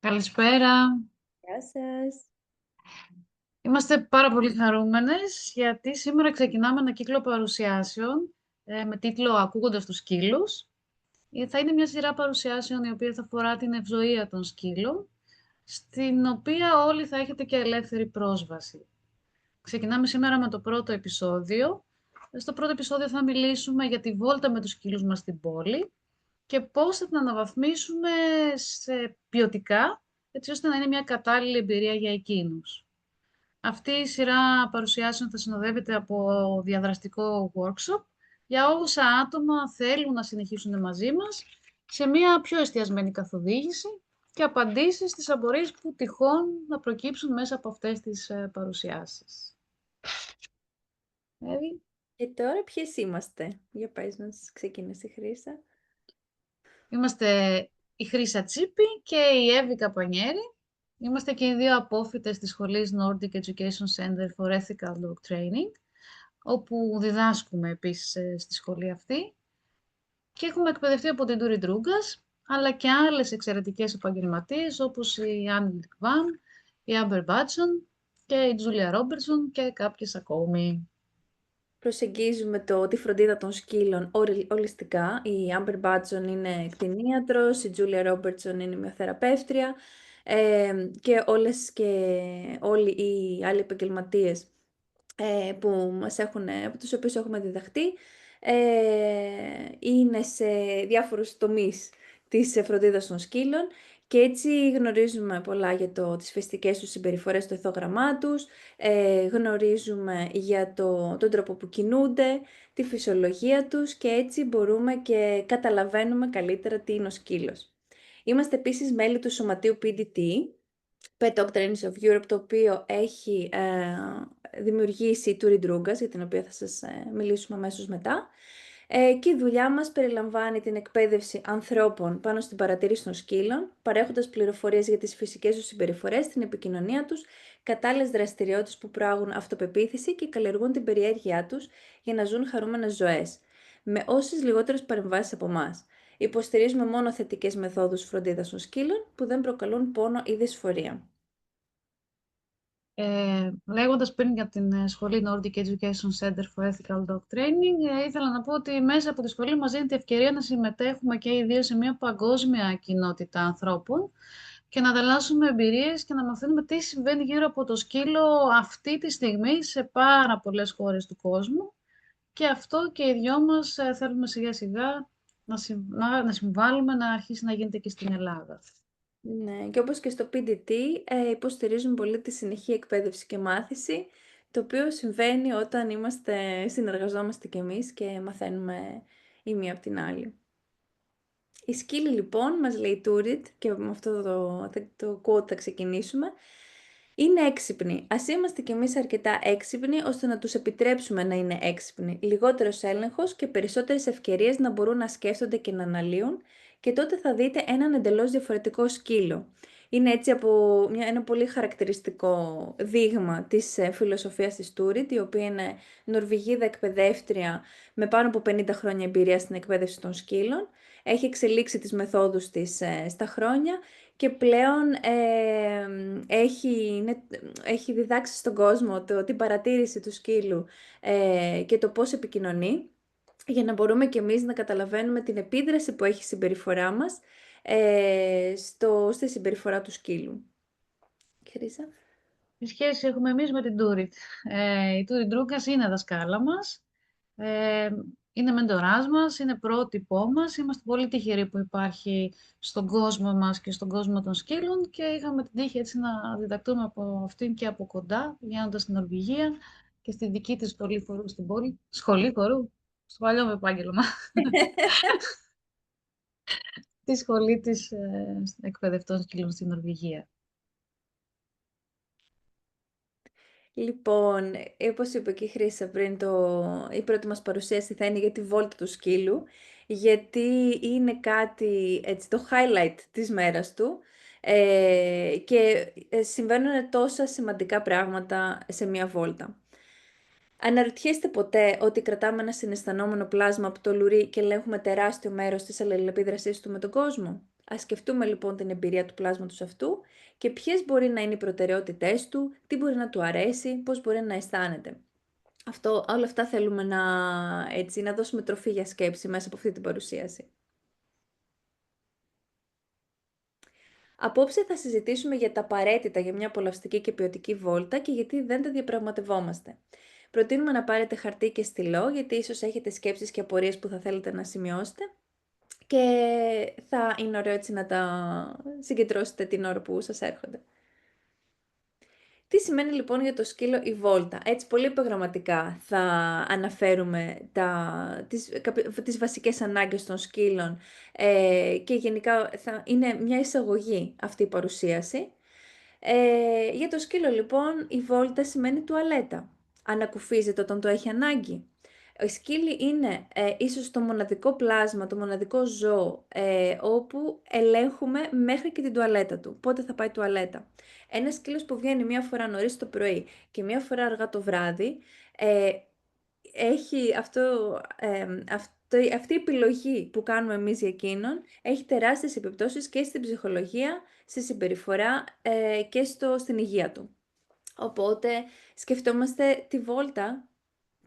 Καλησπέρα. Γεια σας. Είμαστε πάρα πολύ χαρούμενες γιατί σήμερα ξεκινάμε ένα κύκλο παρουσιάσεων με τίτλο «Ακούγοντας τους σκύλους». Θα είναι μια σειρά παρουσιάσεων η οποία θα αφορά την ευζοία των σκύλων, στην οποία όλοι θα έχετε και ελεύθερη πρόσβαση. Ξεκινάμε σήμερα με το πρώτο επεισόδιο. Στο πρώτο επεισόδιο θα μιλήσουμε για τη βόλτα με τους σκύλους μας στην πόλη και πώς θα την αναβαθμίσουμε σε ποιοτικά, έτσι ώστε να είναι μια κατάλληλη εμπειρία για εκείνους. Αυτή η σειρά παρουσιάσεων θα συνοδεύεται από διαδραστικό workshop για όσα άτομα θέλουν να συνεχίσουν μαζί μας σε μια πιο εστιασμένη καθοδήγηση και απαντήσεις στις απορίες που τυχόν να προκύψουν μέσα από αυτές τις παρουσιάσεις. Εύη. Και τώρα ποιες είμαστε? Για πες μας, ξεκίνησε η Χρύσα. Είμαστε η Χρύσα Τσίπη και η Εύη Καπανιέρη. Είμαστε και οι δύο απόφοιτες της σχολής Nordic Education Center for Ethical Dog Training, όπου διδάσκουμε επίσης στη σχολή αυτή και έχουμε εκπαιδευτεί από την Τούρι Ντρούγκας, αλλά και άλλες εξαιρετικές επαγγελματίες όπως η Άννη Λικβάν, η Άμπερ Μπάτσον και η Τζούλια Ρόμπερτσον και κάποιες ακόμη. Προσεγγίζουμε τη φροντίδα των σκύλων ολιστικά. Η Άμπερ Μπάτσον είναι κτηνίατρος, η Τζούλια Ρόμπερτσον είναι μυοθεραπεύτρια και όλοι οι άλλοι επαγγελματίες από τους οποίους έχουμε διδαχτεί είναι σε διάφορους τομείς της φροντίδας των σκύλων και έτσι γνωρίζουμε πολλά για τις φυσικές τους συμπεριφορές, το ηθόγραμμά τους, γνωρίζουμε για τον τρόπο που κινούνται, τη φυσιολογία τους και έτσι μπορούμε και καταλαβαίνουμε καλύτερα τι είναι ο σκύλος. Είμαστε επίσης μέλη του σωματείου PDT, Pet Dog Trainers of Europe, το οποίο έχει δημιουργήσει η Τούρι Ντρούγκας, για την οποία θα σας μιλήσουμε αμέσως μετά. Και η δουλειά μας περιλαμβάνει την εκπαίδευση ανθρώπων πάνω στην παρατήρηση των σκύλων, παρέχοντας πληροφορίες για τις φυσικές τους συμπεριφορές, την επικοινωνία τους, κατάλληλες δραστηριότητες που προάγουν αυτοπεποίθηση και καλλιεργούν την περιέργειά τους για να ζουν χαρούμενες ζωές, με όσες λιγότερες παρεμβάσεις από εμάς. Υποστηρίζουμε μόνο θετικές μεθόδους φροντίδας των σκύλων που δεν προκαλούν πόνο ή δυσφορία. Λέγοντας πριν για την σχολή Nordic Education Center for Ethical Dog Training, ήθελα να πω ότι μέσα από τη σχολή μας δίνεται ευκαιρία να συμμετέχουμε και οι δύο σε μια παγκόσμια κοινότητα ανθρώπων και να ανταλλάσσουμε εμπειρίες και να μαθαίνουμε τι συμβαίνει γύρω από το σκύλο αυτή τη στιγμή σε πάρα πολλές χώρες του κόσμου. Και αυτό και οι δυο μας θέλουμε σιγά σιγά να συμβάλλουμε να αρχίσει να γίνεται και στην Ελλάδα. Ναι, και όπως και στο PDT υποστηρίζουν πολύ τη συνεχή εκπαίδευση και μάθηση, το οποίο συμβαίνει όταν συνεργαζόμαστε κι εμείς και μαθαίνουμε η μία από την άλλη. Η σκύλη λοιπόν, μας λέει η Τούριτ, και με αυτό το quote θα ξεκινήσουμε, είναι έξυπνοι. Ας είμαστε κι εμείς αρκετά έξυπνοι ώστε να τους επιτρέψουμε να είναι έξυπνοι. Λιγότερος έλεγχος και περισσότερες ευκαιρίες να μπορούν να σκέφτονται και να αναλύουν και τότε θα δείτε έναν εντελώς διαφορετικό σκύλο. Είναι έτσι ένα πολύ χαρακτηριστικό δείγμα της φιλοσοφίας της Τούριτ, η οποία είναι Νορβηγίδα εκπαιδεύτρια με πάνω από 50 χρόνια εμπειρία στην εκπαίδευση των σκύλων. Έχει εξελίξει τις μεθόδους της στα χρόνια και πλέον έχει διδάξει στον κόσμο την παρατήρηση του σκύλου και το πώς επικοινωνεί, για να μπορούμε και εμείς να καταλαβαίνουμε την επίδραση που έχει η συμπεριφορά μας στη συμπεριφορά του σκύλου. Χρύσα. Τι σχέση έχουμε εμείς με την Τούριτ. Η Τούριτ Ντρούγκας είναι δασκάλα μας, είναι μεντοράς μας, είναι πρότυπό μας. Είμαστε πολύ τυχεροί που υπάρχει στον κόσμο μας και στον κόσμο των σκύλων και είχαμε την τύχη έτσι να διδακτούμε από αυτήν και από κοντά, πηγαίνοντας στην Νορβηγία και στη δική της σχολή χορού στην πόλη. Σχολή χορού, στο παλιό μου επάγγελμα. Τη σχολή της εκπαιδευτών σκύλων στην Νορβηγία. Λοιπόν, όπως είπε και η Χρύσα πριν, η πρώτη μας παρουσίαση θα είναι για τη βόλτα του σκύλου, γιατί είναι κάτι, έτσι, το highlight της μέρας του και συμβαίνουν τόσα σημαντικά πράγματα σε μια βόλτα. Αναρωτιέστε ποτέ ότι κρατάμε ένα συναισθανόμενο πλάσμα από το λουρί και ελέγχουμε τεράστιο μέρος της αλληλεπίδρασής του με τον κόσμο? Ας σκεφτούμε λοιπόν την εμπειρία του πλάσματος αυτού και ποιες μπορεί να είναι οι προτεραιότητές του, τι μπορεί να του αρέσει, πώς μπορεί να αισθάνεται. Όλα αυτά θέλουμε να δώσουμε τροφή για σκέψη μέσα από αυτή την παρουσίαση. Απόψε θα συζητήσουμε για τα απαραίτητα για μια απολαυστική και ποιοτική βόλτα και γιατί δεν τα διαπραγματευόμαστε. Προτείνουμε να πάρετε χαρτί και στυλό, γιατί ίσως έχετε σκέψεις και απορίες που θα θέλετε να σημειώσετε και θα είναι ωραίο έτσι να τα συγκεντρώσετε την ώρα που σας έρχονται. Τι σημαίνει λοιπόν για το σκύλο η βόλτα? Έτσι πολύ επιγραμματικά θα αναφέρουμε τις βασικές ανάγκες των σκύλων και γενικά θα είναι μια εισαγωγή αυτή η παρουσίαση. Για το σκύλο λοιπόν η βόλτα σημαίνει τουαλέτα. Ανακουφίζεται όταν το έχει ανάγκη. Ο σκύλοι είναι ίσως το μοναδικό πλάσμα, το μοναδικό ζώο όπου ελέγχουμε μέχρι και την τουαλέτα του. Πότε θα πάει τουαλέτα. Ένας σκύλος που βγαίνει μία φορά νωρίς το πρωί και μία φορά αργά το βράδυ, έχει αυτή η επιλογή που κάνουμε εμείς για εκείνον, έχει τεράστιες επιπτώσεις και στην ψυχολογία, στη συμπεριφορά και στην υγεία του. Οπότε σκεφτόμαστε τη βόλτα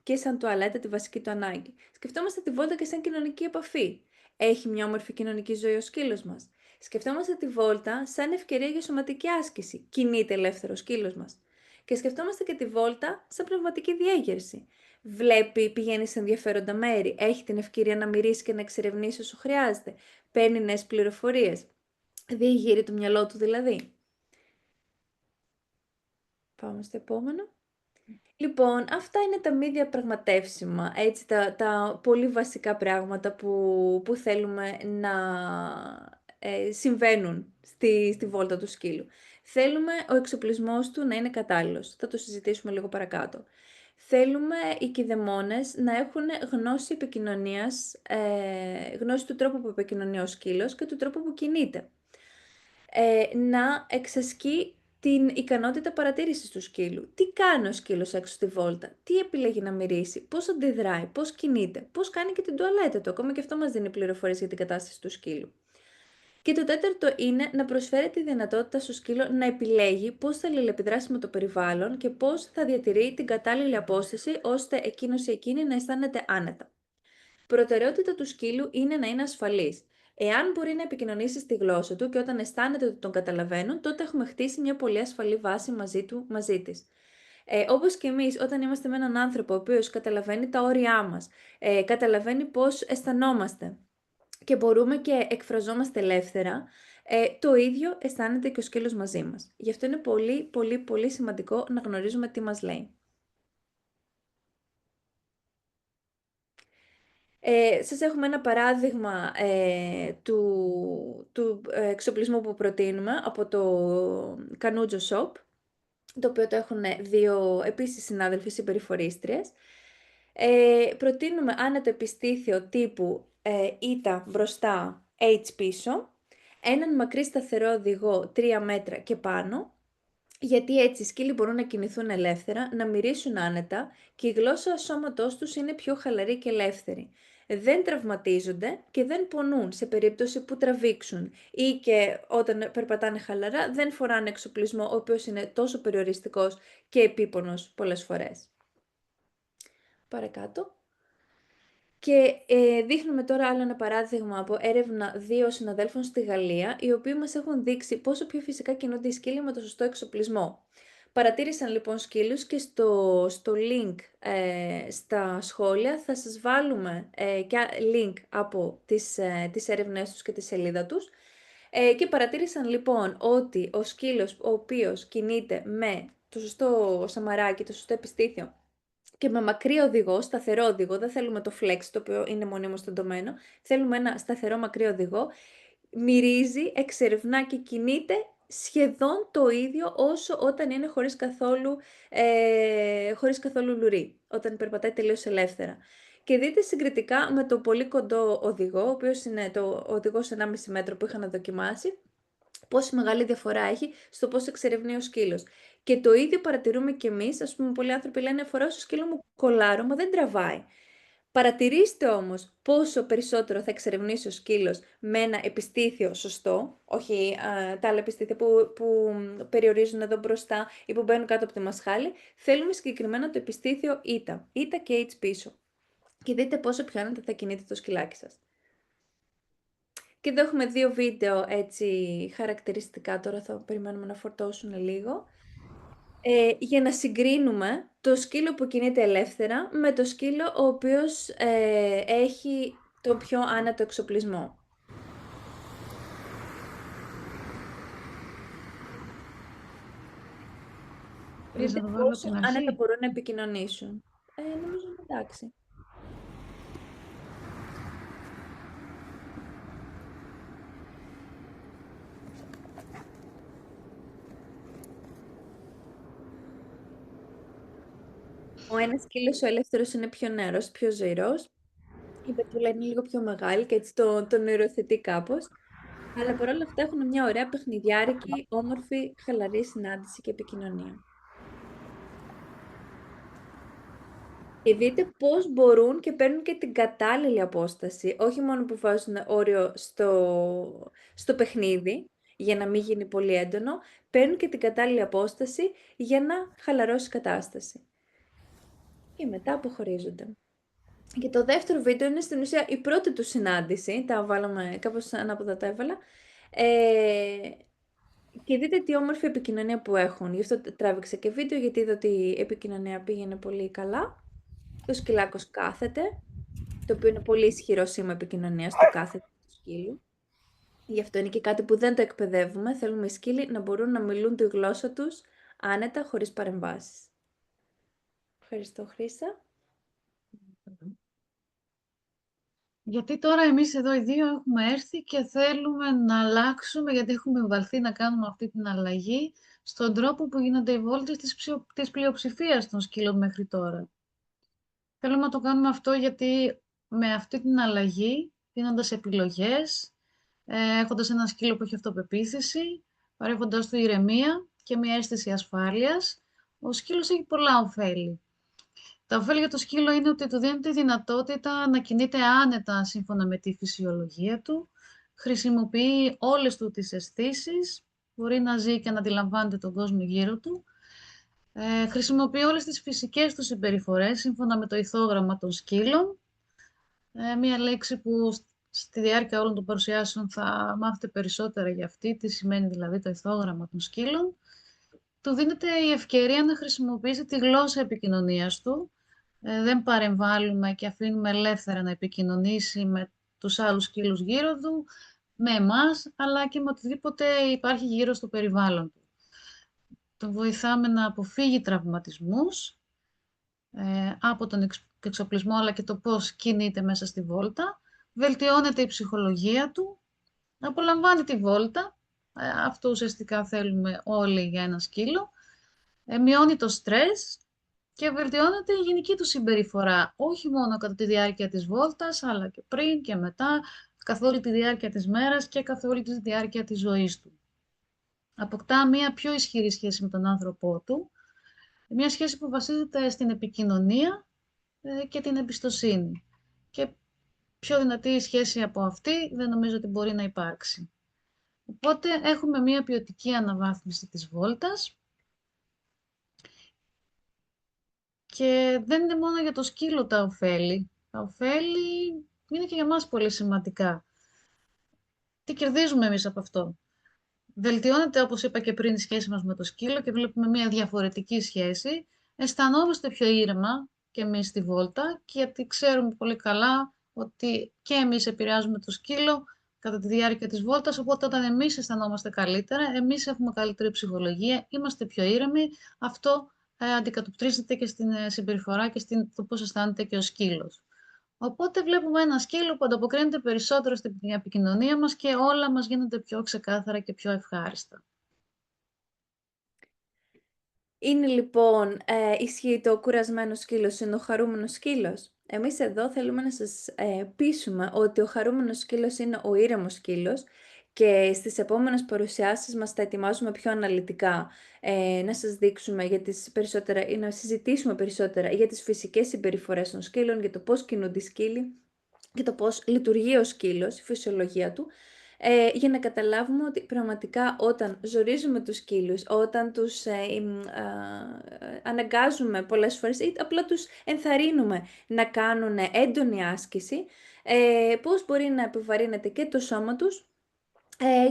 και σαν τουαλέτα τη βασική του ανάγκη. Σκεφτόμαστε τη βόλτα και σαν κοινωνική επαφή. Έχει μια όμορφη κοινωνική ζωή ο σκύλος μας. Σκεφτόμαστε τη βόλτα σαν ευκαιρία για σωματική άσκηση. Κινείται ελεύθερο ο σκύλος μας. Και σκεφτόμαστε και τη βόλτα σαν πνευματική διέγερση. Βλέπει, πηγαίνει σε ενδιαφέροντα μέρη, έχει την ευκαιρία να μυρίσει και να εξερευνήσει όσο χρειάζεται. Παίρνει νέες πληροφορίες. Διεγείρει το μυαλό του δηλαδή. Πάμε στο επόμενο. Λοιπόν, αυτά είναι τα μη διαπραγματεύσιμα, έτσι, τα πολύ βασικά πράγματα που θέλουμε να συμβαίνουν στη βόλτα του σκύλου. Θέλουμε ο εξοπλισμός του να είναι κατάλληλος. Θα το συζητήσουμε λίγο παρακάτω. Θέλουμε οι κηδεμόνες να έχουν γνώση επικοινωνίας, γνώση του τρόπου που επικοινωνεί ο σκύλος και του τρόπου που κινείται. Να εξασκεί την ικανότητα παρατήρησης του σκύλου. Τι κάνει ο σκύλος έξω στη βόλτα, τι επιλέγει να μυρίσει, πώς αντιδράει, πώς κινείται, πώς κάνει και την τουαλέτα του. Ακόμα και αυτό μας δίνει πληροφορίες για την κατάσταση του σκύλου. Και το τέταρτο είναι να προσφέρει τη δυνατότητα στο σκύλο να επιλέγει πώς θα αλληλεπιδράσει με το περιβάλλον και πώς θα διατηρεί την κατάλληλη απόσταση ώστε εκείνος ή εκείνη να αισθάνεται άνετα. Προτεραιότητα του σκύλου είναι να είναι ασφαλής. Εάν μπορεί να επικοινωνήσει στη γλώσσα του και όταν αισθάνεται ότι τον καταλαβαίνουν, τότε έχουμε χτίσει μια πολύ ασφαλή βάση μαζί της. Όπως και εμείς, όταν είμαστε με έναν άνθρωπο ο οποίος καταλαβαίνει τα όρια μας, καταλαβαίνει πώς αισθανόμαστε και μπορούμε και εκφραζόμαστε ελεύθερα, το ίδιο αισθάνεται και ο σκύλος μαζί μας. Γι' αυτό είναι πολύ, πολύ, πολύ σημαντικό να γνωρίζουμε τι μας λέει. Σας έχουμε ένα παράδειγμα του εξοπλισμού που προτείνουμε από το Canujo Shop, το οποίο το έχουν δύο επίσης συνάδελφοι συμπεριφορίστριες. Προτείνουμε άνετο επιστήθιο τύπου ΙΤΑ μπροστά, H πίσω, έναν μακρύ σταθερό οδηγό 3 μέτρα και πάνω, γιατί έτσι οι σκύλοι μπορούν να κινηθούν ελεύθερα, να μυρίσουν άνετα και η γλώσσα σώματός τους είναι πιο χαλαρή και ελεύθερη. Δεν τραυματίζονται και δεν πονούν σε περίπτωση που τραβήξουν ή και όταν περπατάνε χαλαρά δεν φοράνε εξοπλισμό ο οποίος είναι τόσο περιοριστικός και επίπονος πολλές φορές. Παρακάτω. Και δείχνουμε τώρα άλλο ένα παράδειγμα από έρευνα 2 συναδέλφων στη Γαλλία, οι οποίοι μας έχουν δείξει πόσο πιο φυσικά κινούνται οι σκύλοι με το σωστό εξοπλισμό. Παρατήρησαν λοιπόν σκύλους και στο link στα σχόλια θα σας βάλουμε και link από τις έρευνές τους και τη σελίδα τους. Και παρατήρησαν λοιπόν ότι ο σκύλος ο οποίος κινείται με το σωστό σαμαράκι, το σωστό επιστήθιο και με μακρύ οδηγό, σταθερό οδηγό, δεν θέλουμε το flex το οποίο είναι μονίμως τεντωμένο, θέλουμε ένα σταθερό μακρύ οδηγό, μυρίζει, εξερευνά και κινείται σχεδόν το ίδιο όσο όταν είναι χωρίς καθόλου λουρί, όταν περπατάει τελείως ελεύθερα. Και δείτε συγκριτικά με το πολύ κοντό οδηγό, ο οποίος είναι το οδηγός 1,5 μέτρο που είχα να δοκιμάσει, πόση μεγάλη διαφορά έχει στο πώς εξερευνεί ο σκύλος. Και το ίδιο παρατηρούμε και εμείς. Ας πούμε, πολλοί άνθρωποι λένε φοράω στο σκύλο μου κολάρο, μα δεν τραβάει. Παρατηρήστε όμως πόσο περισσότερο θα εξερευνήσει ο σκύλος με ένα επιστήθιο σωστό, όχι τα άλλα επιστήθια που περιορίζουν εδώ μπροστά ή που μπαίνουν κάτω από τη μασχάλη. Θέλουμε συγκεκριμένα το επιστήθιο ήτα και H πίσω. Και δείτε πόσο πιο άνετα θα κινείται το σκυλάκι σας. Και εδώ έχουμε 2 βίντεο έτσι χαρακτηριστικά, τώρα θα περιμένουμε να φορτώσουν λίγο. Για να συγκρίνουμε το σκύλο που κινείται ελεύθερα με το σκύλο ο οποίος έχει τον πιο άνετο εξοπλισμό. Θες Δείτε να το βάλω από πόσο την άνετα αρχή. μπορούν να επικοινωνήσουν. Νομίζω είναι εντάξει. Ο ένας σκύλος ο ελεύθερος είναι πιο νεαρός, πιο ζωηρός. Η Πετρούλα είναι λίγο πιο μεγάλη και έτσι τον υιοθετεί κάπως. Αλλά παρόλα αυτά έχουν μια ωραία παιχνιδιάρικη, όμορφη, χαλαρή συνάντηση και επικοινωνία. Και δείτε πώς μπορούν και παίρνουν και την κατάλληλη απόσταση, όχι μόνο που βάζουν όριο στο παιχνίδι, για να μην γίνει πολύ έντονο, παίρνουν και την κατάλληλη απόσταση για να χαλαρώσει η κατάσταση. Και μετά αποχωρίζονται. Και το δεύτερο βίντεο είναι στην ουσία η πρώτη του συνάντηση, τα βάλαμε κάπως ανάποδα τα έβαλα, και δείτε τι όμορφη επικοινωνία που έχουν. Γι' αυτό τράβηξα και βίντεο, γιατί είδα ότι η επικοινωνία πήγαινε πολύ καλά. Το σκυλάκος κάθεται, το οποίο είναι πολύ ισχυρό σήμα επικοινωνίας, το κάθεται του σκύλου. Γι' αυτό είναι και κάτι που δεν το εκπαιδεύουμε. Θέλουμε οι σκύλοι να μπορούν να μιλούν τη γλώσσα τους άνετα, χωρίς παρεμβάσεις. Ευχαριστώ, Χρύσα. Γιατί τώρα εμείς εδώ οι δύο έχουμε έρθει και θέλουμε να αλλάξουμε, γιατί έχουμε βαλθεί να κάνουμε αυτή την αλλαγή στον τρόπο που γίνονται οι βόλτες της πλειοψηφίας των σκύλων μέχρι τώρα. Θέλουμε να το κάνουμε αυτό γιατί με αυτή την αλλαγή, δίνοντας επιλογές, έχοντας ένα σκύλο που έχει αυτοπεποίθηση, παρέχοντας του ηρεμία και μια αίσθηση ασφάλειας, ο σκύλος έχει πολλά ωφέλη. Τα ωφέλη για το σκύλο είναι ότι του δίνει τη δυνατότητα να κινείται άνετα σύμφωνα με τη φυσιολογία του, χρησιμοποιεί όλες του τις αισθήσεις, μπορεί να ζει και να αντιλαμβάνεται τον κόσμο γύρω του, χρησιμοποιεί όλες τις φυσικές του συμπεριφορές σύμφωνα με το ηθόγραμμα των σκύλων, μία λέξη που στη διάρκεια όλων των παρουσιάσεων θα μάθετε περισσότερα για αυτή, τι σημαίνει δηλαδή το ηθόγραμμα των σκύλων. Του δίνεται η ευκαιρία να χρησιμοποιήσει τη γλώσσα επικοινωνίας του. Δεν παρεμβάλλουμε και αφήνουμε ελεύθερα να επικοινωνήσει με τους άλλους σκύλους γύρω του, με εμάς, αλλά και με οτιδήποτε υπάρχει γύρω στο περιβάλλον του. Τον βοηθάμε να αποφύγει τραυματισμούς από τον εξοπλισμό, αλλά και το πώς κινείται μέσα στη βόλτα. Βελτιώνεται η ψυχολογία του, απολαμβάνει τη βόλτα. Αυτό ουσιαστικά θέλουμε όλοι για ένα σκύλο. Μειώνει το στρες και βελτιώνεται η γενική του συμπεριφορά, όχι μόνο κατά τη διάρκεια της βόλτας, αλλά και πριν και μετά, καθ' όλη τη διάρκεια της μέρας και καθ' όλη τη διάρκεια της ζωής του. Αποκτά μια πιο ισχυρή σχέση με τον άνθρωπό του, μια σχέση που βασίζεται στην επικοινωνία και την εμπιστοσύνη. Και πιο δυνατή σχέση από αυτή δεν νομίζω ότι μπορεί να υπάρξει. Οπότε έχουμε μια ποιοτική αναβάθμιση της βόλτας και δεν είναι μόνο για το σκύλο τα ωφέλη. Τα ωφέλη είναι και για μας πολύ σημαντικά. Τι κερδίζουμε εμείς από αυτό? Βελτιώνεται, όπως είπα και πριν, η σχέση μας με το σκύλο και βλέπουμε μια διαφορετική σχέση. Αισθανόμαστε πιο ήρεμα και εμείς στη βόλτα, και γιατί ξέρουμε πολύ καλά ότι και εμείς επηρεάζουμε το σκύλο κατά τη διάρκεια της βόλτας, οπότε όταν εμείς αισθανόμαστε καλύτερα, εμείς έχουμε καλύτερη ψυχολογία, είμαστε πιο ήρεμοι, αυτό αντικατοπτρίζεται και στην συμπεριφορά και στο πώς αισθάνεται και ο σκύλος. Οπότε βλέπουμε ένα σκύλο που ανταποκρίνεται περισσότερο στην επικοινωνία μας και όλα μας γίνονται πιο ξεκάθαρα και πιο ευχάριστα. Είναι λοιπόν, ισχύει το κουρασμένος σκύλος είναι ο χαρούμενος σκύλος? Εμείς εδώ θέλουμε να σας πείσουμε ότι ο χαρούμενος σκύλος είναι ο ήρεμος σκύλος Και στις επόμενες παρουσιάσεις μας τα ετοιμάζουμε πιο αναλυτικά, να σας δείξουμε ή να συζητήσουμε περισσότερα για τις φυσικές συμπεριφορές των σκύλων, για το πώς κινούνται οι σκύλοι και το πώς λειτουργεί ο σκύλος, η φυσιολογία του, για να καταλάβουμε ότι πραγματικά όταν ζορίζουμε τους σκύλους, όταν τους αναγκάζουμε πολλές φορές ή απλά τους ενθαρρύνουμε να κάνουν έντονη άσκηση, πώς μπορεί να επιβαρύνεται και το σώμα τους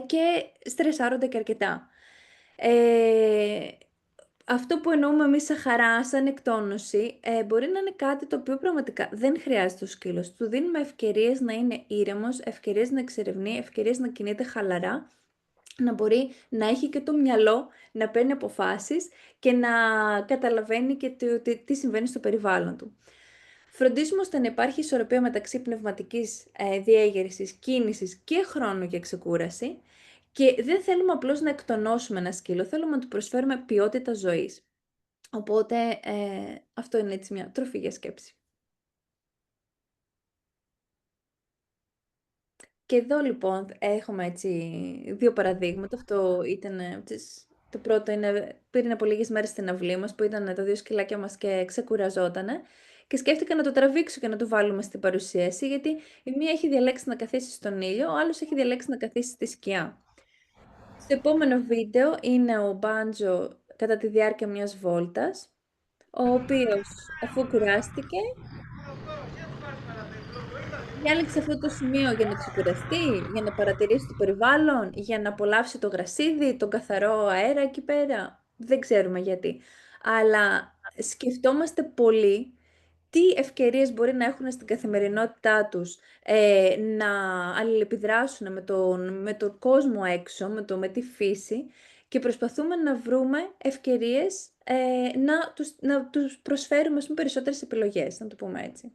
και στρεσάρονται και αρκετά. Αυτό που εννοούμε εμείς σαν χαρά, σαν εκτόνωση, μπορεί να είναι κάτι το οποίο πραγματικά δεν χρειάζεται ο σκύλος. Του δίνουμε ευκαιρίες να είναι ήρεμος, ευκαιρίες να εξερευνεί, ευκαιρίες να κινείται χαλαρά, να μπορεί να έχει και το μυαλό, να παίρνει αποφάσεις και να καταλαβαίνει και τι συμβαίνει στο περιβάλλον του. Φροντίζουμε ώστε να υπάρχει ισορροπία μεταξύ πνευματικής διέγερσης, κίνησης και χρόνου για ξεκούραση. Και δεν θέλουμε απλώς να εκτονώσουμε ένα σκύλο, θέλουμε να του προσφέρουμε ποιότητα ζωής. Οπότε αυτό είναι έτσι μια τροφή για σκέψη. Και εδώ λοιπόν έχουμε έτσι δύο παραδείγματα. Αυτό ήταν το πρώτο είναι πριν από λίγες μέρες στην αυλή μας, που ήταν τα δύο σκυλάκια μας και ξεκουραζότανε. Και σκέφτηκα να το τραβήξω και να το βάλουμε στην παρουσίαση, γιατί η μία έχει διαλέξει να καθίσει στον ήλιο, ο άλλος έχει διαλέξει να καθίσει στη σκιά. Στο επόμενο βίντεο είναι ο Μπάντζο κατά τη διάρκεια μιας βόλτας, ο οποίος αφού κουράστηκε, διάλεξε αυτό το σημείο για να ξεκουραστεί, για να παρατηρήσει το περιβάλλον, για να απολαύσει το γρασίδι, τον καθαρό αέρα εκεί πέρα. Δεν ξέρουμε γιατί. Αλλά σκεφτόμαστε πολύ τι ευκαιρίες μπορεί να έχουν στην καθημερινότητά τους να αλληλεπιδράσουν με τον κόσμο έξω, με τη φύση και προσπαθούμε να βρούμε ευκαιρίες να τους προσφέρουμε περισσότερες επιλογές, να το πούμε έτσι.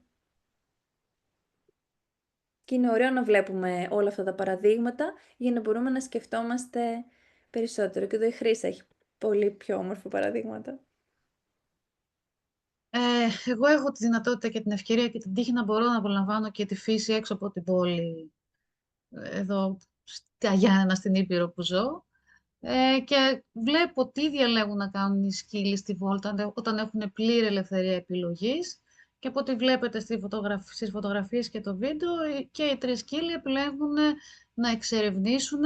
Και είναι ωραίο να βλέπουμε όλα αυτά τα παραδείγματα για να μπορούμε να σκεφτόμαστε περισσότερο. Και εδώ η Χρύσα έχει πολύ πιο όμορφα παραδείγματα. Εγώ έχω τη δυνατότητα και την ευκαιρία και την τύχη να μπορώ να απολαμβάνω και τη φύση έξω από την πόλη, εδώ στα Γιάννενα, στην Ήπειρο που ζω. Και βλέπω τι διαλέγουν να κάνουν οι σκύλοι στη βόλτα όταν έχουν πλήρη ελευθερία επιλογής. Και από ό,τι βλέπετε στις φωτογραφίες και το βίντεο, και οι τρεις σκύλοι επιλέγουν να εξερευνήσουν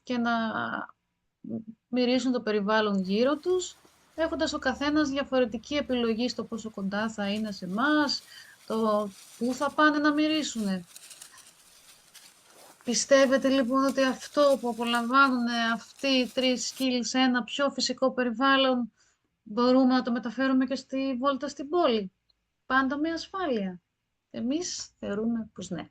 και να μυρίσουν το περιβάλλον γύρω τους, έχοντας ο καθένας διαφορετική επιλογή στο πόσο κοντά θα είναι σε εμάς, το πού θα πάνε να μυρίσουν. Πιστεύετε λοιπόν ότι αυτό που απολαμβάνουν αυτοί οι τρεις σκύλοι σε ένα πιο φυσικό περιβάλλον μπορούμε να το μεταφέρουμε και στη βόλτα στην πόλη, πάντα με ασφάλεια? Εμείς θεωρούμε πως ναι.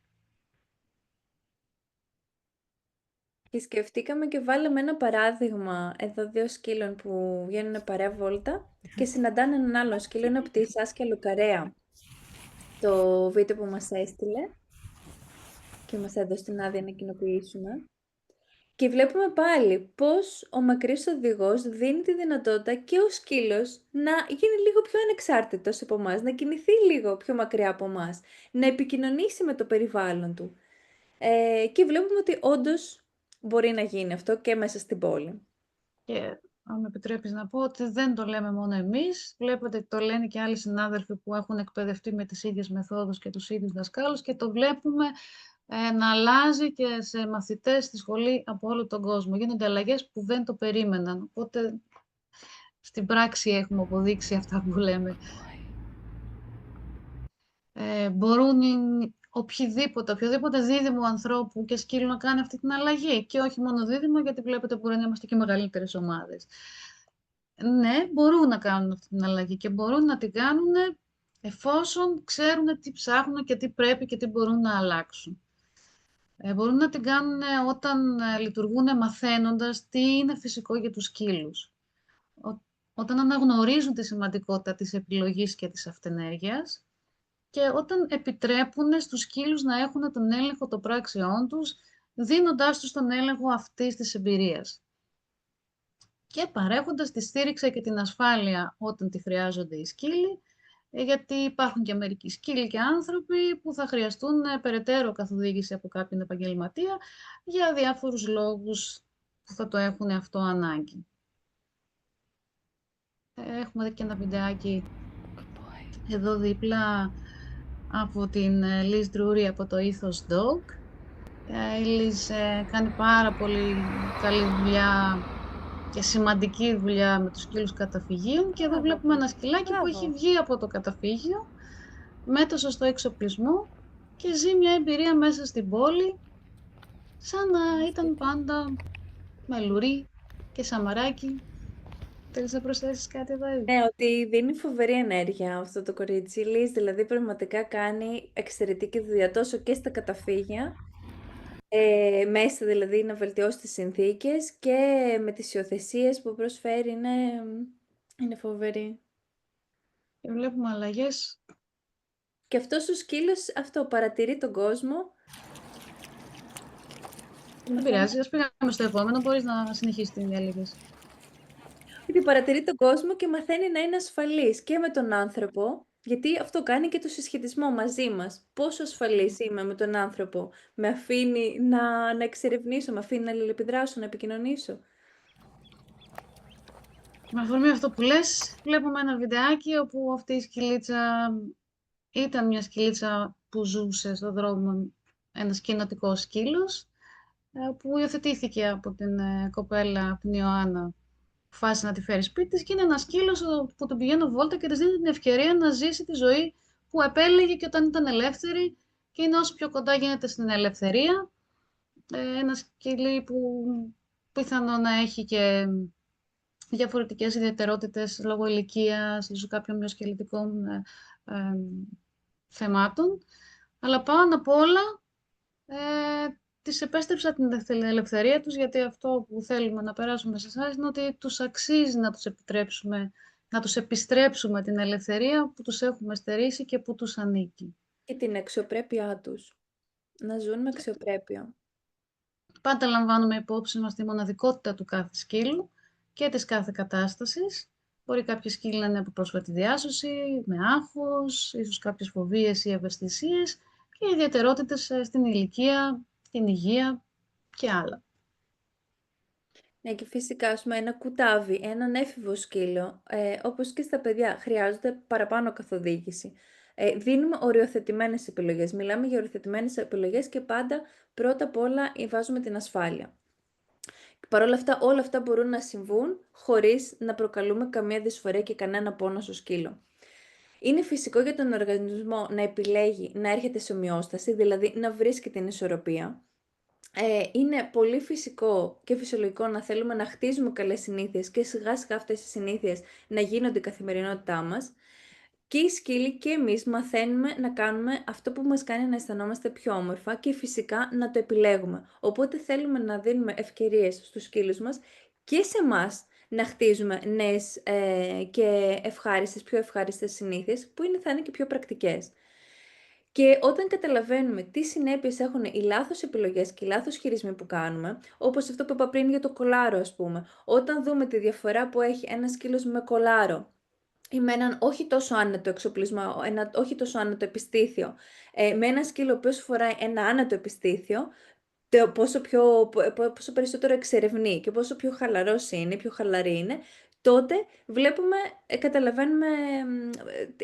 Και σκεφτήκαμε και βάλαμε ένα παράδειγμα εδώ δύο σκύλων που βγαίνουν παρέα βόλτα και συναντάνε έναν άλλο σκύλο, είναι από τη Σάσκια Λουκαρέα. Το βίντεο που μας έστειλε και μας έδωσε την άδεια να κοινοποιήσουμε. Και βλέπουμε πάλι πώς ο μακρύς οδηγός δίνει τη δυνατότητα και ο σκύλος να γίνει λίγο πιο ανεξάρτητος από εμάς, να κινηθεί λίγο πιο μακριά από εμάς, να επικοινωνήσει με το περιβάλλον του. Και βλέπουμε ότι όντως μπορεί να γίνει αυτό και μέσα στην πόλη. Και αν με επιτρέπεις να πω ότι δεν το λέμε μόνο εμείς, βλέπετε ότι το λένε και άλλοι συνάδελφοι που έχουν εκπαιδευτεί με τις ίδιες μεθόδους και τους ίδιους δασκάλους, και το βλέπουμε να αλλάζει και σε μαθητές στη σχολή από όλο τον κόσμο. Γίνονται αλλαγές που δεν το περίμεναν. Οπότε στην πράξη έχουμε αποδείξει αυτά που λέμε. Μπορούν οποιοδήποτε δίδυμο ανθρώπου και σκύλου να κάνει αυτή την αλλαγή. Και όχι μόνο δίδυμο, γιατί βλέπετε μπορεί να είμαστε και μεγαλύτερες ομάδες. Ναι, μπορούν να κάνουν αυτή την αλλαγή και μπορούν να την κάνουν εφόσον ξέρουν τι ψάχνουν και τι πρέπει και τι μπορούν να αλλάξουν. Μπορούν να την κάνουν όταν λειτουργούν μαθαίνοντας τι είναι φυσικό για τους σκύλους. Όταν αναγνωρίζουν τη σημαντικότητα της επιλογής και της αυτενέργειας και όταν επιτρέπουν στους σκύλους να έχουν τον έλεγχο των πράξεών τους, δίνοντάς τους τον έλεγχο αυτής της εμπειρίας. Και παρέχοντας τη στήριξη και την ασφάλεια όταν τη χρειάζονται οι σκύλοι, γιατί υπάρχουν και μερικοί σκύλοι και άνθρωποι που θα χρειαστούν περαιτέρω καθοδήγηση από κάποιον επαγγελματία για διάφορους λόγους που θα το έχουν αυτό ανάγκη. Έχουμε δει και ένα βιντεάκι εδώ δίπλα από την Liz Drury από το Ethos Dog. Η Liz κάνει πάρα πολύ καλή δουλειά και σημαντική δουλειά με τους σκύλους καταφυγίων και εδώ βλέπουμε ένα σκυλάκι που έχει βγει από το καταφύγιο με το σωστό εξοπλισμό και ζει μια εμπειρία μέσα στην πόλη σαν να ήταν πάντα με λουρί και σαμαράκι. Θέλεις να προσθέσεις κάτι εδώ? Ναι, ότι δίνει φοβερή ενέργεια αυτό το κορίτσι. Η Liz δηλαδή πραγματικά κάνει εξαιρετική δουλειά τόσο και στα καταφύγια, μέσα δηλαδή να βελτιώσει τις συνθήκες και με τις υιοθεσίες που προσφέρει είναι φοβερή. Και βλέπουμε αλλαγές. Και αυτός ο σκύλος αυτό παρατηρεί τον κόσμο. Δεν πειράζει, ας πήγαμε στο επόμενο, μπορείς να συνεχίσεις την διάλεγες. Ότι παρατηρεί τον κόσμο και μαθαίνει να είναι ασφαλής και με τον άνθρωπο, γιατί αυτό κάνει και το συσχετισμό μαζί μας. Πόσο ασφαλής είμαι με τον άνθρωπο, με αφήνει να εξερευνήσω, με αφήνει να αλληλεπιδράσω, να επικοινωνήσω. Με αφορμή αυτό που λες, βλέπουμε ένα βιντεάκι όπου αυτή η σκυλίτσα ήταν μια σκυλίτσα που ζούσε στον δρόμο, ένας κοινοτικός σκύλος, που υιοθετήθηκε από την κοπέλα, από την Ιωάννα, που φάσισε να τη φέρει σπίτι της και είναι ένας σκύλος που τον πηγαίνει βόλτα και της δίνει την ευκαιρία να ζήσει τη ζωή που επέλεγε και όταν ήταν ελεύθερη και είναι όσο πιο κοντά γίνεται στην ελευθερία. Ένα σκυλί που πιθανό να έχει και διαφορετικές ιδιαιτερότητες λόγω ηλικίας, ίσως κάποιων μυοσκελετικών θεμάτων. Αλλά πάνω απ' όλα τις επέστρεψα την ελευθερία τους, γιατί αυτό που θέλουμε να περάσουμε σε εσάς είναι ότι τους αξίζει να τους επιτρέψουμε, να τους επιστρέψουμε την ελευθερία που τους έχουμε στερήσει και που τους ανήκει. Και την αξιοπρέπειά τους. Να ζουν με αξιοπρέπεια. Πάντα λαμβάνουμε υπόψη μας τη μοναδικότητα του κάθε σκύλου και της κάθε κατάστασης. Μπορεί κάποιοι σκύλοι να είναι από πρόσφατη διάσωση, με άγχος, ίσως κάποιες φοβίες ή ευαισθησίες και ιδιαιτερότητες στην ηλικία, την υγεία και άλλα. Ναι, και φυσικά, ας πούμε, ένα κουτάβι, έναν έφηβο σκύλο, όπως και στα παιδιά, χρειάζονται παραπάνω καθοδήγηση. Δίνουμε οριοθετημένες επιλογές. Μιλάμε για οριοθετημένες επιλογές και πάντα πρώτα απ' όλα βάζουμε την ασφάλεια. Παρ' όλα αυτά, όλα αυτά μπορούν να συμβούν χωρίς να προκαλούμε καμία δυσφορία και κανένα πόνο στο σκύλο. Είναι φυσικό για τον οργανισμό να επιλέγει να έρχεται σε ομοιόσταση, δηλαδή να βρίσκει την ισορροπία. Είναι πολύ φυσικό και φυσιολογικό να θέλουμε να χτίζουμε καλές συνήθειες και σιγά σιγά αυτές οι συνήθειες να γίνονται η καθημερινότητά μας. Και οι σκύλοι και εμείς μαθαίνουμε να κάνουμε αυτό που μας κάνει να αισθανόμαστε πιο όμορφα και φυσικά να το επιλέγουμε. Οπότε θέλουμε να δίνουμε ευκαιρίες στους σκύλους μας και σε εμάς να χτίζουμε νέες και πιο ευχάριστες συνήθειες που θα είναι και πιο πρακτικές. Και όταν καταλαβαίνουμε τι συνέπειες έχουν οι λάθος επιλογές και οι λάθος χειρισμοί που κάνουμε, όπως αυτό που είπα πριν για το κολάρο, ας πούμε, όταν δούμε τη διαφορά που έχει ένας σκύλος με κολάρο ή με έναν όχι τόσο άνετο εξοπλισμό, ένα όχι τόσο άνετο επιστήθιο, με ένα σκύλο που φοράει ένα άνετο επιστήθιο, πόσο περισσότερο εξερευνεί και πόσο πιο χαλαρός είναι, πιο χαλαρή είναι, τότε καταλαβαίνουμε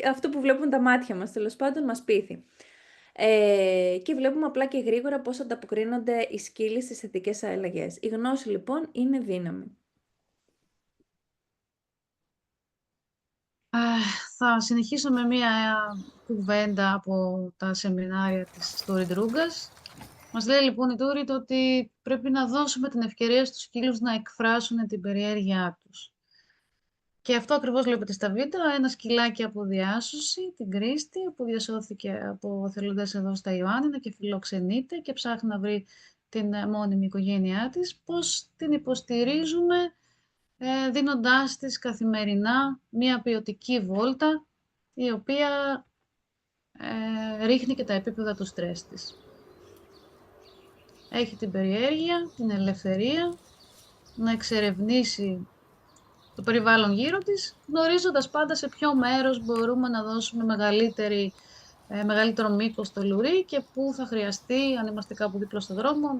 αυτό που βλέπουν τα μάτια μας, τέλος πάντων μας πείθει. Και βλέπουμε απλά και γρήγορα πώς ανταποκρίνονται οι σκύλοι στις θετικές αλλαγές. Η γνώση λοιπόν είναι δύναμη. Θα συνεχίσω με μία κουβέντα από τα σεμινάρια της Τούρι Ντρούγκας. Μας λέει λοιπόν η Τούρι ότι πρέπει να δώσουμε την ευκαιρία στους σκύλους να εκφράσουν την περιέργειά τους. Και αυτό ακριβώς βλέπετε στα βίντεο, ένα σκυλάκι από διάσωση, την Κρίστη, που διασώθηκε από θελοντές εδώ στα Ιωάννινα και φιλοξενείται και ψάχνει να βρει την μόνιμη οικογένειά της, πώς την υποστηρίζουμε δίνοντάς της καθημερινά μία ποιοτική βόλτα, η οποία ρίχνει και τα επίπεδα του στρες της. Έχει την περιέργεια, την ελευθερία να εξερευνήσει το περιβάλλον γύρω της, γνωρίζοντας πάντα σε ποιο μέρος μπορούμε να δώσουμε μεγαλύτερο μήκος στο λουρί και πού θα χρειαστεί, αν είμαστε κάπου δίπλα στο δρόμο,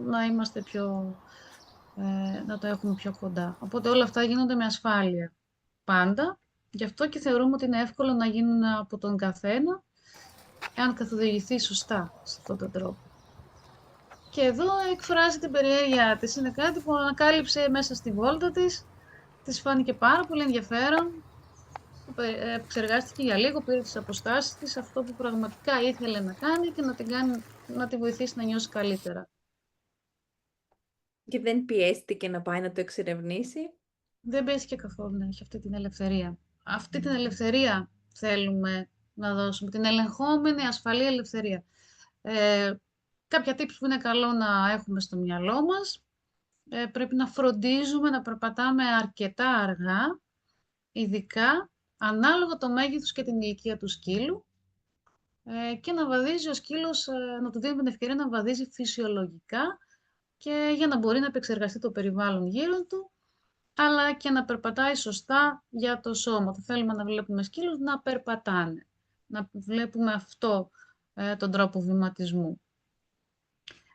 να το έχουμε πιο κοντά. Οπότε όλα αυτά γίνονται με ασφάλεια πάντα. Γι' αυτό και θεωρούμε ότι είναι εύκολο να γίνουν από τον καθένα, εάν καθοδηγηθεί σωστά σε αυτόν τον τρόπο. Και εδώ εκφράζει την περιέργειά της. Είναι κάτι που ανακάλυψε μέσα στη βόλτα της. Της φάνηκε πάρα πολύ ενδιαφέρον. Επεξεργάστηκε για λίγο, πήρε τις αποστάσεις της, αυτό που πραγματικά ήθελε να κάνει και να τη βοηθήσει να νιώσει καλύτερα. Και δεν πιέστηκε να πάει να το εξερευνήσει. Δεν πιέστηκε καθόλου να έχει αυτή την ελευθερία. Αυτή την ελευθερία θέλουμε να δώσουμε, την ελεγχόμενη ασφαλή ελευθερία. Κάποια tips που είναι καλό να έχουμε στο μυαλό μας. Πρέπει να φροντίζουμε να περπατάμε αρκετά αργά, ειδικά ανάλογα το μέγεθος και την ηλικία του σκύλου, και να βαδίζει ο σκύλος, να του δίνουμε την ευκαιρία να βαδίζει φυσιολογικά και για να μπορεί να επεξεργαστεί το περιβάλλον γύρω του, αλλά και να περπατάει σωστά για το σώμα. Θα θέλουμε να βλέπουμε σκύλους να περπατάνε, να βλέπουμε τον τρόπο βηματισμού.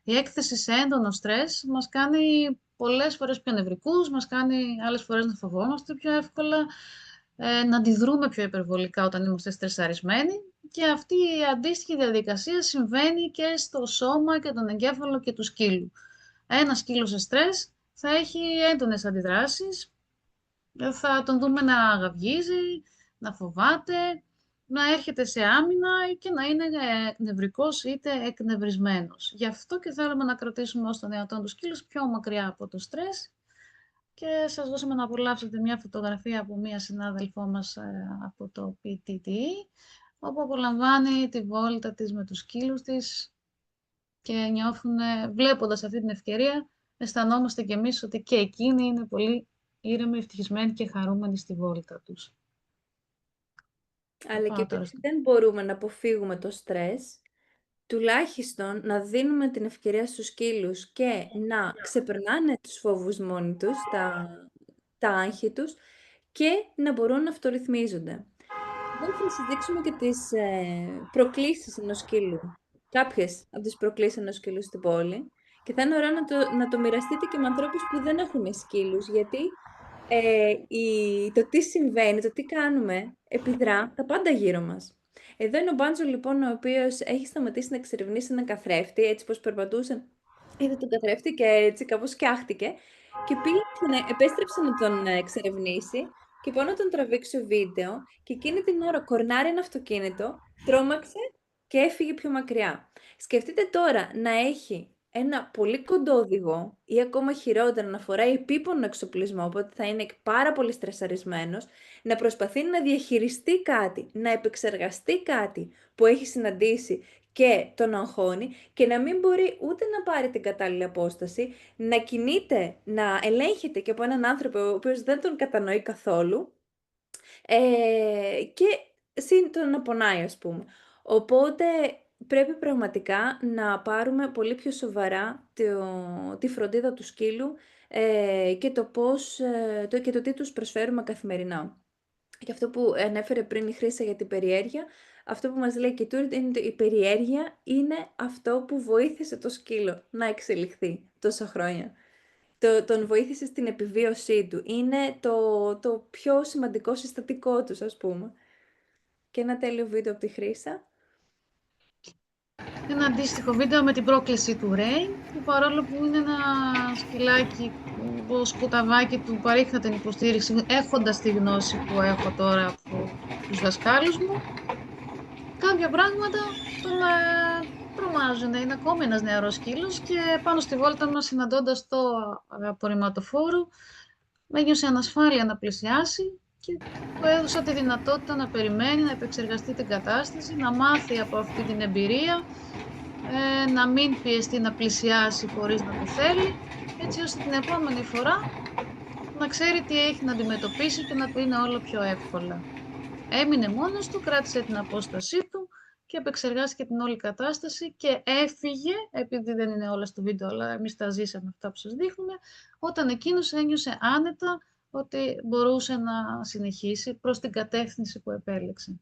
Η έκθεση σε έντονο στρες μας κάνει πολλές φορές πιο νευρικούς, μας κάνει άλλες φορές να φοβόμαστε πιο εύκολα, να αντιδρούμε πιο υπερβολικά όταν είμαστε στρεσαρισμένοι, και αυτή η αντίστοιχη διαδικασία συμβαίνει και στο σώμα και τον εγκέφαλο και του σκύλου. Ένα σκύλο σε στρες θα έχει έντονες αντιδράσεις, θα τον δούμε να γαυγίζει, να φοβάται, να έρχεται σε άμυνα και να είναι νευρικός είτε εκνευρισμένος. Γι' αυτό και θέλουμε να κρατήσουμε όσο το δυνατόν τους σκύλους πιο μακριά από το στρες. Και σας δώσαμε να απολαύσετε μια φωτογραφία από μια συνάδελφό μας από το PTTE, όπου απολαμβάνει τη βόλτα της με τους σκύλους της και βλέποντας αυτή την ευκαιρία, αισθανόμαστε κι εμείς ότι και εκείνοι είναι πολύ ήρεμοι, ευτυχισμένοι και χαρούμενοι στη βόλτα τους. Αλλά και επειδή δεν μπορούμε να αποφύγουμε το στρες, τουλάχιστον να δίνουμε την ευκαιρία στους σκύλους και να ξεπερνάνε τους φόβους μόνοι τους, τα άγχη τους, και να μπορούν να αυτορυθμίζονται. Εδώ θα συζητήσουμε και τις προκλήσεις ενός σκύλου. Κάποιες από τις προκλήσεις ενός σκύλου στην πόλη. Και θα είναι ωραίο να το μοιραστείτε και με ανθρώπους που δεν έχουν σκύλους, γιατί το τι συμβαίνει, το τι κάνουμε, επιδρά τα πάντα γύρω μας. Εδώ είναι ο Μπάντζο, λοιπόν, ο οποίος έχει σταματήσει να εξερευνήσει έναν καθρέφτη, έτσι πως περπατούσε, είδε τον καθρέφτη και έτσι κάπως σκιάχτηκε και επέστρεψε να τον εξερευνήσει και πάω να τον τραβήξω βίντεο και εκείνη την ώρα κορνάρει ένα αυτοκίνητο, τρόμαξε και έφυγε πιο μακριά. Σκεφτείτε τώρα να έχει ένα πολύ κοντό οδηγό ή ακόμα χειρότερα να φοράει επίπονο εξοπλισμό, οπότε θα είναι πάρα πολύ στρεσαρισμένος, να προσπαθεί να διαχειριστεί κάτι, να επεξεργαστεί κάτι που έχει συναντήσει και τον αγχώνει και να μην μπορεί ούτε να πάρει την κατάλληλη απόσταση, να κινείται, να ελέγχεται και από έναν άνθρωπο ο οποίος δεν τον κατανοεί καθόλου και συν τον να πονάει, ας πούμε. Οπότε πρέπει πραγματικά να πάρουμε πολύ πιο σοβαρά τη φροντίδα του σκύλου και το τι τους προσφέρουμε καθημερινά. Και αυτό που ανέφερε πριν η Χρύσα για την περιέργεια, αυτό που μας λέει και η είναι ότι η περιέργεια είναι αυτό που βοήθησε το σκύλο να εξελιχθεί τόσα χρόνια. Τον βοήθησε στην επιβίωσή του. Είναι το πιο σημαντικό συστατικό τους, ας πούμε. Και ένα τέλειο βίντεο από τη Χρύσα. Ένα αντίστοιχο βίντεο με την πρόκληση του Ρέιν, που παρόλο που είναι ένα σκυλάκι που το σκουταβάκι του παρήχα την υποστήριξη, έχοντας τη γνώση που έχω τώρα από τους δασκάλους μου, κάποια πράγματα τον τρομάζουν. Είναι ακόμη ένας νεαρός σκύλος και πάνω στη βόλτα μας, συναντώντας το απορριμματοφόρο, ένιωσε ανασφάλεια να πλησιάσει και του έδωσα τη δυνατότητα να περιμένει, να επεξεργαστεί την κατάσταση, να μάθει από αυτή την εμπειρία, να μην πιεστεί να πλησιάσει χωρίς να το θέλει, έτσι ώστε την επόμενη φορά να ξέρει τι έχει να αντιμετωπίσει και να του είναι όλο πιο εύκολα. Έμεινε μόνος του, κράτησε την απόστασή του και επεξεργάστηκε την όλη κατάσταση και έφυγε, επειδή δεν είναι όλα στο βίντεο, αλλά εμείς τα ζήσαμε αυτά που σας δείχνουμε, όταν εκείνος ένιωσε άνετα ότι μπορούσε να συνεχίσει προς την κατεύθυνση που επέλεξε.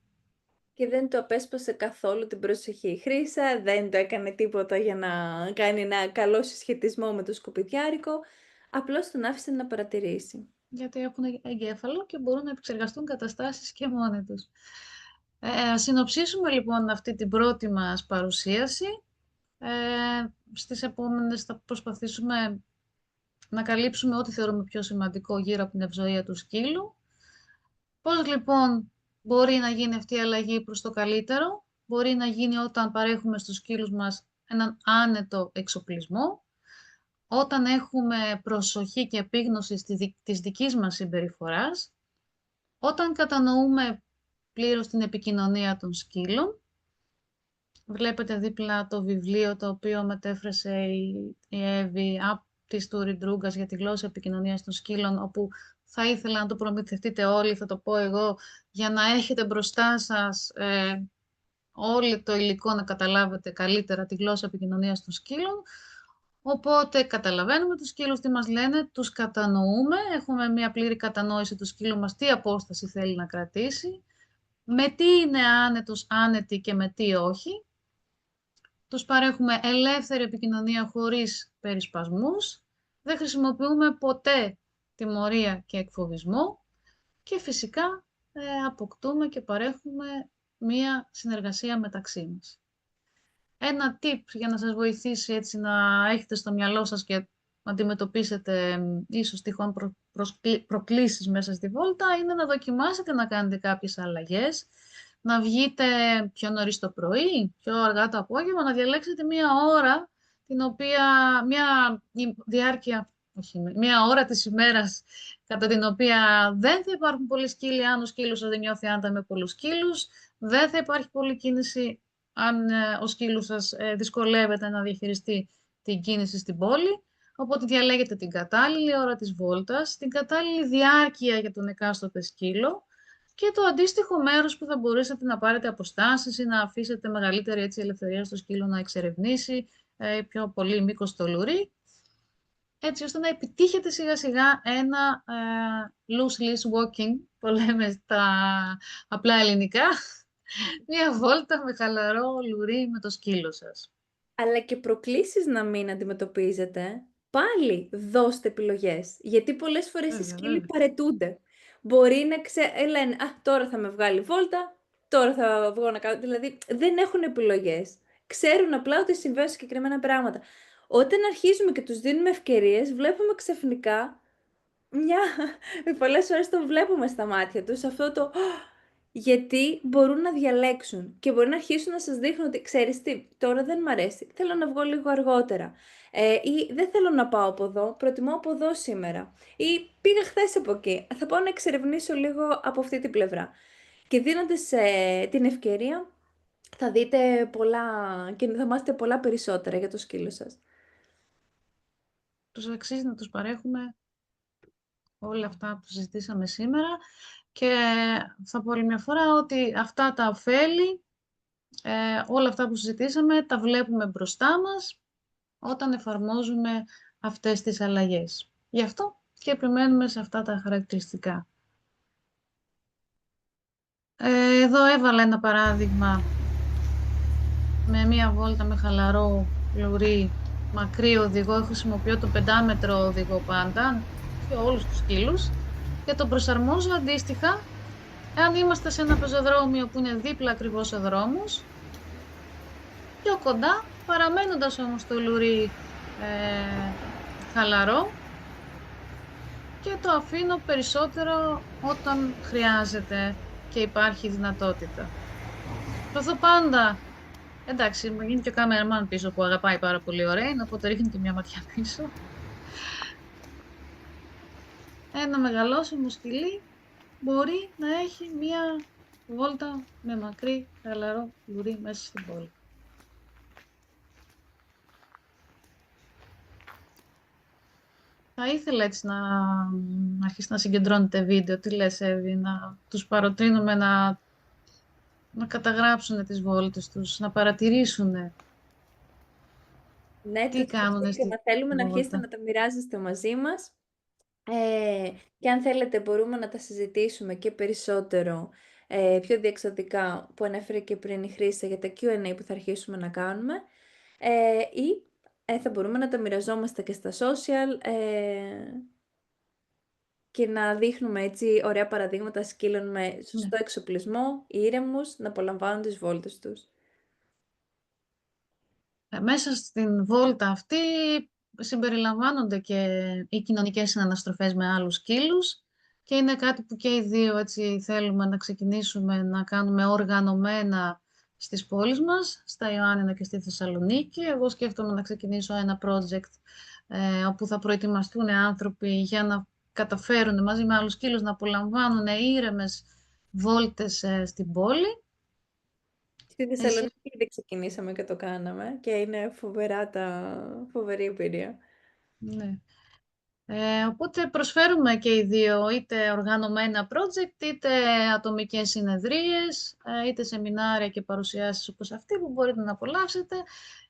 Και δεν το απέσπασε καθόλου την προσοχή η Χρύσα, δεν το έκανε τίποτα για να κάνει ένα καλό συσχετισμό με το σκουπιδιάρικο, απλώς τον άφησε να παρατηρήσει. Γιατί έχουν εγκέφαλο και μπορούν να επεξεργαστούν καταστάσεις και μόνοι τους. Ας συνοψίσουμε λοιπόν αυτή την πρώτη μας παρουσίαση. Στις επόμενες θα προσπαθήσουμε να καλύψουμε ό,τι θεωρούμε πιο σημαντικό γύρω από την ευζοία του σκύλου. Πώς λοιπόν μπορεί να γίνει αυτή η αλλαγή προς το καλύτερο? Μπορεί να γίνει όταν παρέχουμε στους σκύλους μας έναν άνετο εξοπλισμό, όταν έχουμε προσοχή και επίγνωση της δικής μας συμπεριφοράς, όταν κατανοούμε πλήρως την επικοινωνία των σκύλων. Βλέπετε δίπλα το βιβλίο το οποίο μετέφρασε η Εύη από τη Τούρι Ντρούγκας για τη γλώσσα επικοινωνίας των σκύλων, όπου θα ήθελα να το προμηθευτείτε όλοι, θα το πω εγώ, για να έχετε μπροστά σας όλο το υλικό να καταλάβετε καλύτερα τη γλώσσα επικοινωνίας των σκύλων. Οπότε καταλαβαίνουμε τους σκύλους τι μας λένε, τους κατανοούμε, έχουμε μια πλήρη κατανόηση του σκύλου μας, τι απόσταση θέλει να κρατήσει, με τι είναι άνετος, άνετη και με τι όχι. Τους παρέχουμε ελεύθερη επικοινωνία χωρίς περισπασμούς, δεν χρησιμοποιούμε ποτέ τιμωρία και εκφοβισμό και φυσικά αποκτούμε και παρέχουμε μία συνεργασία μεταξύ μας. Ένα tip για να σας βοηθήσει έτσι να έχετε στο μυαλό σας και να αντιμετωπίσετε ίσως τυχόν προκλήσεις μέσα στη βόλτα είναι να δοκιμάσετε να κάνετε κάποιες αλλαγές, να βγείτε πιο νωρίς το πρωί, πιο αργά το απόγευμα, να διαλέξετε μία ώρα την οποία, μία ώρα της ημέρας κατά την οποία δεν θα υπάρχουν πολλοί σκύλοι, αν ο σκύλος σας δεν νιώθει άνετα με πολλούς σκύλους, δεν θα υπάρχει πολλή κίνηση αν ο σκύλος σας δυσκολεύεται να διαχειριστεί την κίνηση στην πόλη. Οπότε διαλέγετε την κατάλληλη ώρα της βόλτας, την κατάλληλη διάρκεια για τον εκάστοτε σκύλο και το αντίστοιχο μέρος που θα μπορέσετε να πάρετε αποστάσεις ή να αφήσετε μεγαλύτερη έτσι, ελευθερία στο σκύλο να εξερευνήσει πιο πολύ μήκος στο λουρί, έτσι ώστε να επιτύχετε σιγά σιγά ένα loose leash walking, που λέμε στα απλά ελληνικά, μια βόλτα με χαλαρό λουρί με το σκύλο σας. Αλλά και προκλήσεις να μην αντιμετωπίζετε, πάλι δώστε επιλογές. Γιατί πολλές φορές οι σκύλοι παρετούνται. Μπορεί να λένε, τώρα θα με βγάλει βόλτα, τώρα θα βγω να κάνω... Δηλαδή, δεν έχουν επιλογές. Ξέρουν απλά ότι συμβαίνουν συγκεκριμένα πράγματα. Όταν αρχίζουμε και τους δίνουμε ευκαιρίες, βλέπουμε ξαφνικά πολλές φορές το βλέπουμε στα μάτια τους, αυτό το... Γιατί μπορούν να διαλέξουν και μπορεί να αρχίσουν να σας δείχνουν ότι ξέρεις τι, τώρα δεν μ' αρέσει, θέλω να βγω λίγο αργότερα ή δεν θέλω να πάω από εδώ, προτιμώ από εδώ σήμερα ή πήγα χθες από εκεί, θα πάω να εξερευνήσω λίγο από αυτή την πλευρά. Και δίνοντας την ευκαιρία θα δείτε πολλά και θα μάθετε πολλά περισσότερα για το σκύλο σας. Τους αξίζει να τους παρέχουμε όλα αυτά που συζητήσαμε σήμερα και θα πω άλλη μια φορά ότι αυτά τα ωφέλη, όλα αυτά που συζητήσαμε, τα βλέπουμε μπροστά μας όταν εφαρμόζουμε αυτές τις αλλαγές. Γι' αυτό και επιμένουμε σε αυτά τα χαρακτηριστικά. Εδώ έβαλα ένα παράδειγμα με μία βόλτα με χαλαρό λουρί, μακρύ οδηγό. Χρησιμοποιώ το 5μέτρο οδηγό πάντα και όλους τους σκύλους και το προσαρμόζω αντίστοιχα αν είμαστε σε ένα πεζοδρόμιο που είναι δίπλα ακριβώς ο δρόμος, πιο κοντά, παραμένοντας όμως το λουρί χαλαρό και το αφήνω περισσότερο όταν χρειάζεται και υπάρχει δυνατότητα. Προσπαθώ πάντα, εντάξει, μου γίνει και ο κάμεραμαν πίσω που αγαπάει πάρα πολύ ωραία, οπότε ρίχνει και μια ματιά πίσω. Ένα μεγαλόσωμο σκυλί μπορεί να έχει μια βόλτα με μακρύ χαλαρό λουρί μέσα στην πόλη. Θα ήθελα έτσι να αρχίσει να συγκεντρώνετε βίντεο. Τι λες, Εύη, να τους παροτρύνουμε να καταγράψουν τις βόλτες τους, να παρατηρήσουν Ναι, τι κάνουν στη θέλουμε να αρχίσετε βόλτα. να τα μοιράζεστε μαζί μας. Και αν θέλετε μπορούμε να τα συζητήσουμε και περισσότερο πιο διεξοδικά που ανέφερε και πριν η Χρύσα για τα Q&A που θα αρχίσουμε να κάνουμε ή θα μπορούμε να τα μοιραζόμαστε και στα social και να δείχνουμε έτσι ωραία παραδείγματα σκύλων με Ναι. σωστό εξοπλισμό, ήρεμους, να απολαμβάνουν τις βόλτες τους. Μέσα στην βόλτα αυτή συμπεριλαμβάνονται και οι κοινωνικές συναναστροφές με άλλους σκύλους και είναι κάτι που και οι δύο έτσι θέλουμε να ξεκινήσουμε να κάνουμε οργανωμένα στις πόλεις μας, στα Ιωάννινα και στη Θεσσαλονίκη. Εγώ σκέφτομαι να ξεκινήσω ένα project όπου θα προετοιμαστούν άνθρωποι για να καταφέρουν μαζί με άλλους σκύλους να απολαμβάνουν ήρεμες βόλτες στην πόλη. Στη Εσύ Θεσσαλονίκη ήδη ξεκινήσαμε και το κάναμε και είναι φοβερή εμπειρία. ναι. Οπότε προσφέρουμε και οι δύο είτε οργανωμένα project, είτε ατομικές συνεδρίες, είτε σεμινάρια και παρουσιάσεις όπως αυτή που μπορείτε να απολαύσετε.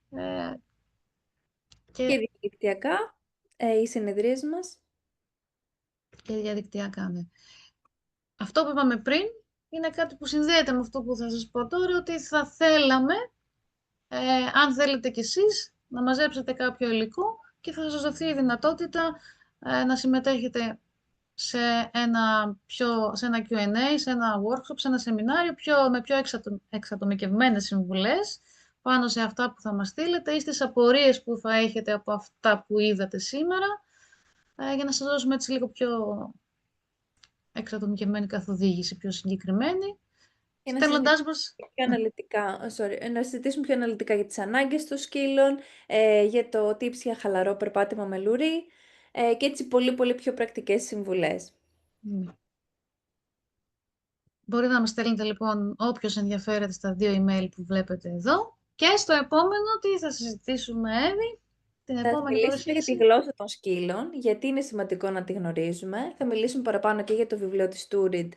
Ε, Και και, διαδικτυακά οι συνεδρίες μας. και διαδικτυακά, ναι. Αυτό που είπαμε πριν είναι κάτι που συνδέεται με αυτό που θα σας πω τώρα, ότι θα θέλαμε, αν θέλετε κι εσείς, να μαζέψετε κάποιο υλικό και θα σας δοθεί η δυνατότητα να συμμετέχετε σε σε ένα Q&A, σε ένα workshop, σε ένα σεμινάριο με πιο εξατομικευμένες συμβουλές πάνω σε αυτά που θα μας στείλετε ή στις απορίες που θα έχετε από αυτά που είδατε σήμερα, για να σας δώσουμε έτσι λίγο πιο εξατομικευμένη καθοδήγηση, πιο συγκεκριμένη, Και να συζητήσουμε στέλνοντάς μας... πιο Ναι, αναλυτικά, να συζητήσουμε πιο αναλυτικά για τις ανάγκες των σκύλων, για το tips για χαλαρό περπάτημα με λουρί και έτσι πολύ πολύ πιο πρακτικές συμβουλές. ναι. Μπορείτε να μας στέλνετε λοιπόν όποιος ενδιαφέρεται στα δύο email που βλέπετε εδώ. Και στο επόμενο τι θα συζητήσουμε, Εύη, την Θα επόμενη μιλήσουμε για τη παρουσίαση. γλώσσα των σκύλων, γιατί είναι σημαντικό να τη γνωρίζουμε. Θα μιλήσουμε παραπάνω και για το βιβλίο της Τούριντ,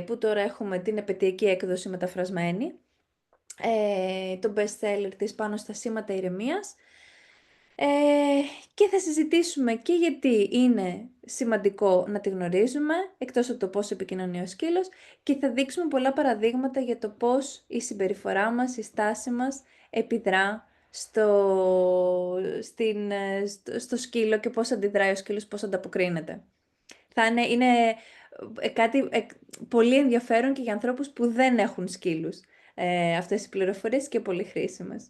που τώρα έχουμε την επαιτειακή έκδοση μεταφρασμένη, το best seller της πάνω στα σήματα ηρεμίας. Ε, και θα συζητήσουμε και γιατί είναι σημαντικό να τη γνωρίζουμε, εκτός από το πώς επικοινωνεί ο σκύλος, και θα δείξουμε πολλά παραδείγματα για το πώς η συμπεριφορά μας, η στάση μας επιδρά στο σκύλο και πώς αντιδράει ο σκύλος, πώς ανταποκρίνεται. Είναι κάτι πολύ ενδιαφέρον και για ανθρώπους που δεν έχουν σκύλους αυτές οι πληροφορίες και πολύ χρήσιμες.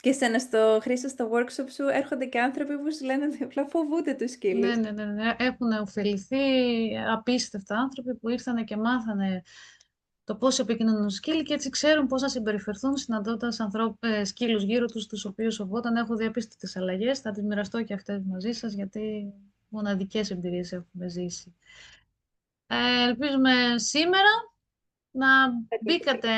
Και σένα Χρήστο, στο workshop σου έρχονται και άνθρωποι που σου λένε ότι απλά φοβούνται τους Ναι, σκύλους. ναι, ναι, ναι. Έχουν ωφεληθεί απίστευτα άνθρωποι που ήρθαν και μάθανε το πώς επικοινωνούν σκύλοι και έτσι ξέρουν πώς να συμπεριφερθούν συναντώντας σκύλους γύρω τους, τους οποίους φοβόταν. Έχω διαπίστωτες αλλαγές. Θα τις μοιραστώ και αυτές μαζί σας, γιατί μοναδικές εμπειρίες έχουμε ζήσει. Ελπίζουμε σήμερα να μπήκατε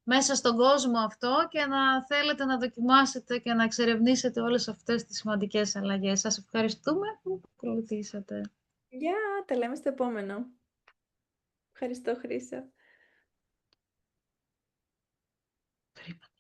μέσα στον κόσμο αυτό και να θέλετε να δοκιμάσετε και να εξερευνήσετε όλες αυτές τις σημαντικές αλλαγές. Σας ευχαριστούμε που ακολουθήσατε. Γεια, τα λέμε στο επόμενο. Ευχαριστώ, Χρήσα. Περίμενε.